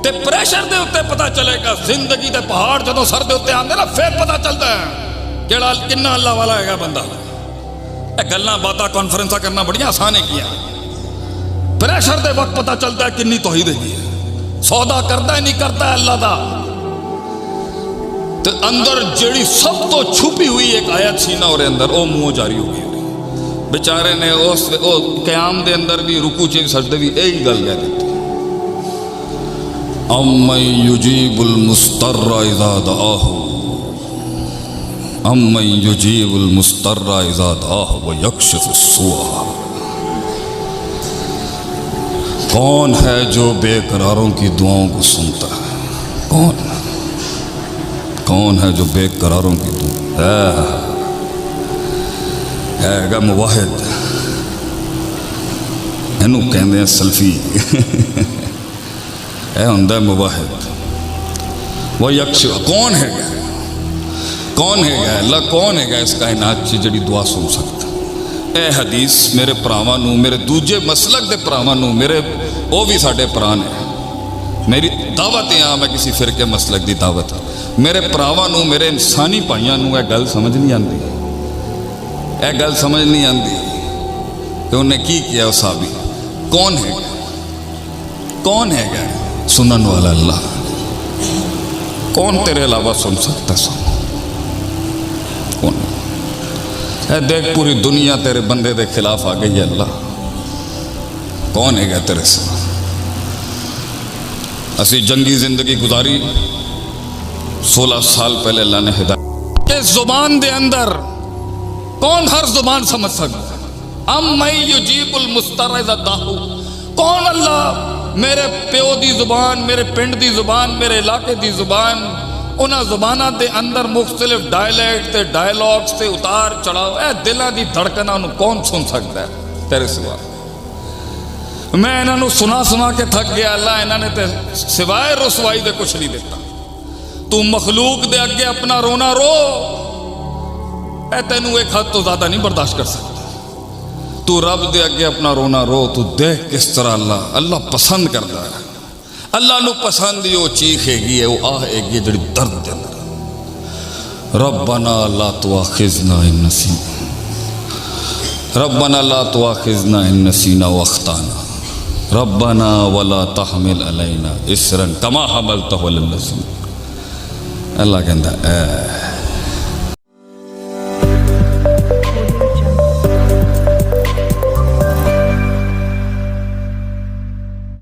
تے پریشر دے اتنے پتا چلے گا. زندگی دے پہاڑ جدو سر دے اتنے آتے نا پھر پتا چلتا ہے کیڑا کنا اللہ والا ہے گا بندہ. اے گلاں باتاں کانفرنساں کرنا بڑی آسان ہے کیا. پریشر دے وقت پتا چلتا ہے کنی توحید ہے. سودا کرتا ہے نہیں کرتا ہے اللہ دا. تے اندر جڑی سب تو چھپی ہوئی ایک آیت سی نا اور اندر او منہ جاری ہو گئی. بیچارے نے اس قیام دے اندر بھی رکوع چ سجدے بھی یہی گل کہہ دیتی. امن یجیب المضطر اذا دعاہ امن یجیب المضطر اذا دعاہ ویکشف السوء. کون ہے جو بے قراروں کی دعاؤں کو سنتا ہے؟ کون ہے جو بے قراروں کی دعا ہے گا موحد. اینو کہندے ہیں سلفی. اے ہوندا موحد. وہ یکش کون ہے گا کون ہے گا اللہ کون ہے گا اس کائنات چ جڑی دعا سن سکتا. اے حدیث میرے پراواں نو میرے دوجے مسلک دے پراواں نو میرے وہ بھی ساڈے پران ہے. میری دعوت ہے میں کسی فرقے مسلک دی دعوت. میرے پراواں نو میرے انسانی بھائیاں نو اے گل سمجھ نہیں آندی. اے گل سمجھ نہیں آندی کہ انہیں کی کیا اس صحابی. کون ہے گا کون ہے گا سنن والا اللہ. کون تیرے علاوہ سن سکتا سن کون. اے دیکھ پوری دنیا تیرے بندے دے خلاف آ گئی ہے اللہ. کون ہے گا تیرے سے. اسی جنگی زندگی گزاری 16 سال پہلے اللہ نے ہدایت کہ زبان دے اندر کون ہر زبان سمجھ سکتا. ام میں یجیب المضطر اذا دعاہ. کون اللہ میرے پیو دی زبان میرے پنڈ دی زبان میرے علاقے دی زبان انہاں زباناں دے اندر مختلف ڈائلیکٹ تے ڈائلاگس تے اتار چڑھاؤ. اے دلاں دی دھڑکناں نو کون سن سکتا ہے تیرے سوا. میں انہاں نو سنا کے تھک گیا اللہ. انہاں نے تے سوائے رسوائی دے کچھ نہیں دیتا. تو مخلوق دے اگے اپنا رونا رو. اے تینوں ایک حد تو زیادہ نہیں برداشت کر سکتا. تو رب دے اگے اپنا رونا رو. تو دیکھ کس طرح اللہ پسند کرتا ہے. اللہ نو پسند ہی وہ چیخ ہے گی وہ آہ ہے گی جڑی درد دے اندر. ربنا لا تواخذنا ان نسینا ربنا لا تواخذنا ان نسینا واخطانا ربنا ولا تحمل علینا اسرا کما حملته علی الذین. اللہ کہندا اے